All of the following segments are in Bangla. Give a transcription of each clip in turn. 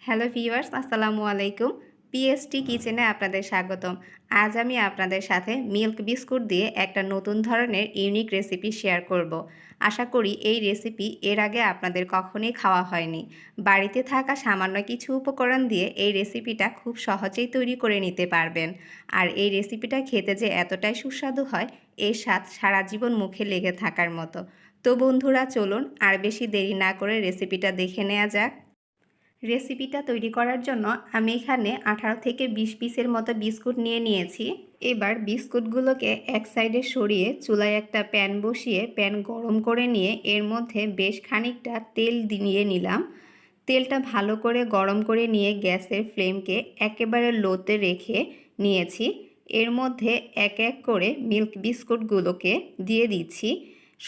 হ্যালো ভিউয়ার্স, আসসালামু আলাইকুম। পিএসটি কিচেনে আপনাদের স্বাগতম। আজ আমি আপনাদের সাথে মিল্ক বিস্কুট দিয়ে একটা নতুন ধরনের ইউনিক রেসিপি শেয়ার করব। আশা করি এই রেসিপি এর আগে আপনাদের কখনোই খাওয়া হয়নি। বাড়িতে থাকা সামান্য কিছু উপকরণ দিয়ে এই রেসিপিটা খুব সহজেই তৈরি করে নিতে পারবেন। আর এই রেসিপিটা খেতে যে এতটাই সুস্বাদু হয়, এর স্বাদ সারা জীবন মুখে লেগে থাকার মতো। তো বন্ধুরা, চলুন আর বেশি দেরি না করে রেসিপিটা দেখে নেওয়া যাক। রেসিপিটা তৈরি করার জন্য আমি এখানে 18 থেকে 20 পিসের মতো বিস্কুট নিয়েছি। এবার বিস্কুটগুলোকে এক সাইডে সরিয়ে চুলায় একটা প্যান বসিয়ে প্যান গরম করে নিয়ে এর মধ্যে বেশ খানিকটা তেল দিয়ে নিলাম। তেলটা ভালো করে গরম করে নিয়ে গ্যাসের ফ্লেমকে একেবারে লোতে রেখে নিয়েছি। এর মধ্যে এক এক করে মিল্ক বিস্কুটগুলোকে দিয়ে দিচ্ছি।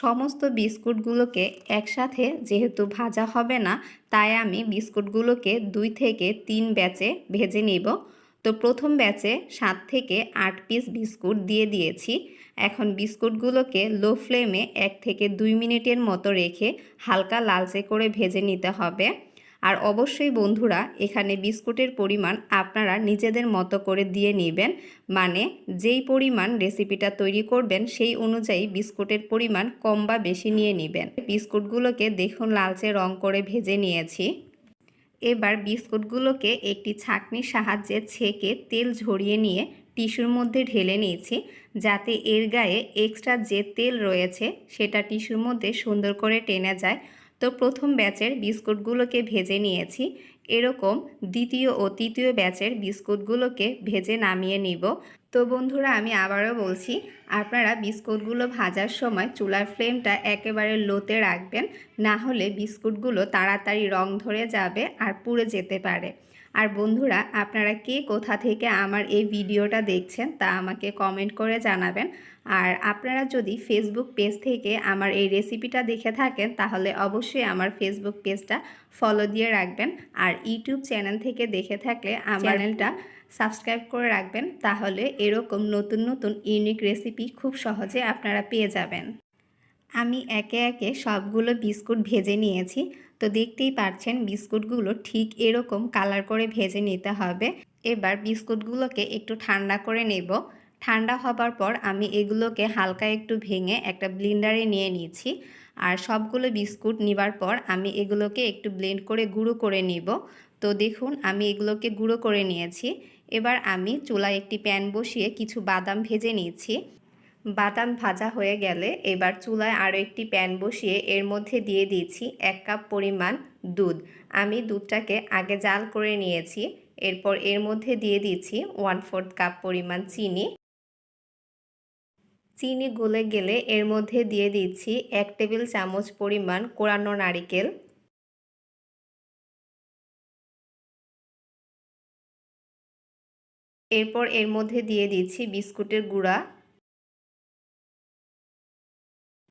সমস্ত বিস্কুটগুলোকে একসাথে যেহেতু ভাজা হবে না, তাই আমি বিস্কুটগুলোকে 2 থেকে 3 ব্যাচে ভেজে নিব। তো প্রথম ব্যাচে 7 থেকে 8 পিস বিস্কুট দিয়ে দিয়েছি। এখন বিস্কুটগুলোকে লো ফ্লেমে 1 থেকে 2 মিনিটের মতো রেখে হালকা লালচে করে ভেজে নিতে হবে। আর অবশ্যই বন্ধুরা, এখানে বিস্কুটের পরিমাণ আপনারা নিজেদের মতো করে দিয়ে নেবেন। মানে যেই পরিমাণ রেসিপিটা তৈরি করবেন সেই অনুযায়ী বিস্কুটের পরিমাণ কম বা বেশি নিয়ে নেবেন। বিস্কুটগুলোকে দেখুন লালচে রং করে ভেজে নিয়েছি। এবার বিস্কুটগুলোকে একটি ছাঁকনির সাহায্যে ছেঁকে তেল ঝরিয়ে নিয়ে টিস্যুর মধ্যে ঢেলে নিয়েছি, যাতে এর গায়ে এক্সট্রা যে তেল রয়েছে সেটা টিস্যুর মধ্যে সুন্দর করে টেনে যায়। তো প্রথম ব্যাচের বিস্কুটগুলোকে ভেজে নিয়েছি। এরকম দ্বিতীয় ও তৃতীয় ব্যাচের বিস্কুটগুলোকে ভেজে নামিয়ে নিব। তো বন্ধুরা, আমি আবারও বলছি, আপনারা বিস্কুটগুলো ভাজার সময় চুলার ফ্লেমটা একেবারে লোতে রাখবেন, না হলে বিস্কুটগুলো তাড়াতাড়ি রং ধরে যাবে আর পুড়ে যেতে পারে। আর বন্ধুরা, আপনারা কে কোথা থেকে আমার এই ভিডিওটা দেখছেন তা আমাকে কমেন্ট করে জানাবেন। আর আপনারা যদি ফেসবুক পেজ থেকে আমার এই রেসিপিটা দেখে থাকেন, তাহলে অবশ্যই আমার ফেসবুক পেজটা ফলো দিয়ে রাখবেন। আর ইউটিউব চ্যানেল থেকে দেখে থাকলে আমার চ্যানেলটা সাবস্ক্রাইব করে রাখবেন, তাহলে এরকম নতুন নতুন ইউনিক রেসিপি খুব সহজে আপনারা পেয়ে যাবেন। আমি একে একে সবগুলো বিস্কুট ভেজে নিয়েছি। তো দেখতেই পাচ্ছেন বিস্কুটগুলো ঠিক এরকম কালার করে ভেজে নিতে হবে। এবার বিস্কুটগুলোকে একটু ঠান্ডা করে নেব। ঠান্ডা হবার পর আমি এগুলোকে হালকা একটু ভেঙে একটা ব্লেন্ডারে নিয়ে নিয়েছি। আর সবগুলো বিস্কুট নেবার পর আমি এগুলোকে একটু ব্লেন্ড করে গুঁড়ো করে নিব। তো দেখুন আমি এগুলোকে গুঁড়ো করে নিয়েছি। এবার আমি চুলায় একটি প্যান বসিয়ে কিছু বাদাম ভেজে নিয়েছি। বাদাম ভাজা হয়ে গেলে এবার চুলায় আরও একটি প্যান বসিয়ে এর মধ্যে দিয়ে দিয়েছি 1 কাপ পরিমাণ দুধ। আমি দুধটাকে আগে জাল করে নিয়েছি। এরপর এর মধ্যে দিয়ে দিচ্ছি 1/4 কাপ পরিমাণ চিনি। চিনি গলে গেলে এর মধ্যে দিয়ে দিচ্ছি 1 টেবিল চামচ পরিমাণ কোরানো নারিকেল। এরপর এর মধ্যে দিয়ে দিচ্ছি বিস্কুটের গুঁড়া।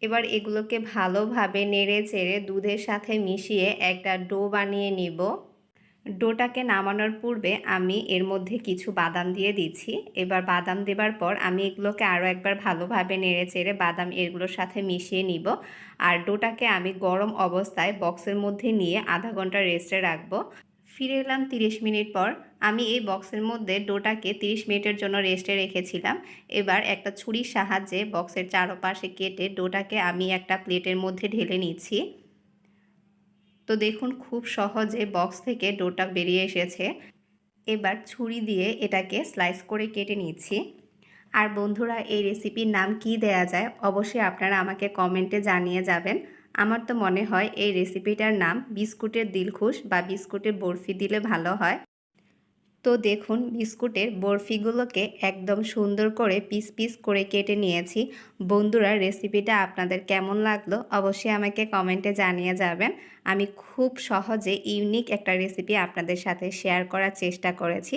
এবার এগুলোকে ভালোভাবে নেড়ে চেড়ে দুধের সাথে মিশিয়ে একটা ডো বানিয়ে নিব। ডোটাকে নামানোর পূর্বে আমি এর মধ্যে কিছু বাদাম দিয়ে দিচ্ছি। এবার বাদাম দেবার পর আমি এগুলোকে আরও একবার ভালোভাবে নেড়ে চেড়ে বাদাম এগুলোর সাথে মিশিয়ে নিব। আর ডোটাকে আমি গরম অবস্থায় বক্সের মধ্যে নিয়ে আধা ঘন্টা রেস্টে রাখবো। ফিরে এলাম 30 মিনিট পর। আমি এই বক্সের মধ্যে ডোটাকে 30 মিনিটের জন্য রেস্টে রেখেছিলাম। এবার একটা ছুরির সাহায্যে বক্সের চারপাশে কেটে ডোটাকে আমি একটা প্লেটের মধ্যে ঢেলে নিচ্ছি। তো দেখুন খুব সহজে বক্স থেকে ডোটা বেরিয়ে এসেছে। এবার ছুরি দিয়ে এটাকে স্লাইস করে কেটে নিচ্ছি। আর বন্ধুরা, এই রেসিপির নাম কি দেয়া যায় অবশ্যই আপনারা আমাকে কমেন্টে জানিয়ে যাবেন। আমার তো মনে হয় এই রেসিপিটার নাম বিস্কুটের দিলখুশ বা বিস্কুটের বরফি দিলে ভালো হয়। তো দেখুন বিস্কুটের বরফিগুলোকে একদম সুন্দর করে পিস পিস করে কেটে নিয়েছি। বন্ধুরা, রেসিপিটা আপনাদের কেমন লাগলো অবশ্যই আমাকে কমেন্টে জানিয়ে যাবেন। আমি খুব সহজে ইউনিক একটা রেসিপি আপনাদের সাথে শেয়ার করার চেষ্টা করেছি।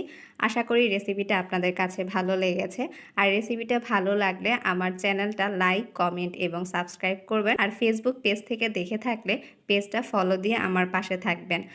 আশা করি রেসিপিটা আপনাদের কাছে ভালো লেগেছে। আর রেসিপিটা ভালো লাগলে আমার চ্যানেলটা লাইক, কমেন্ট এবং সাবস্ক্রাইব করবেন। আর ফেসবুক পেজ থেকে দেখে থাকলে পেজটা ফলো দিয়ে আমার পাশে থাকবেন।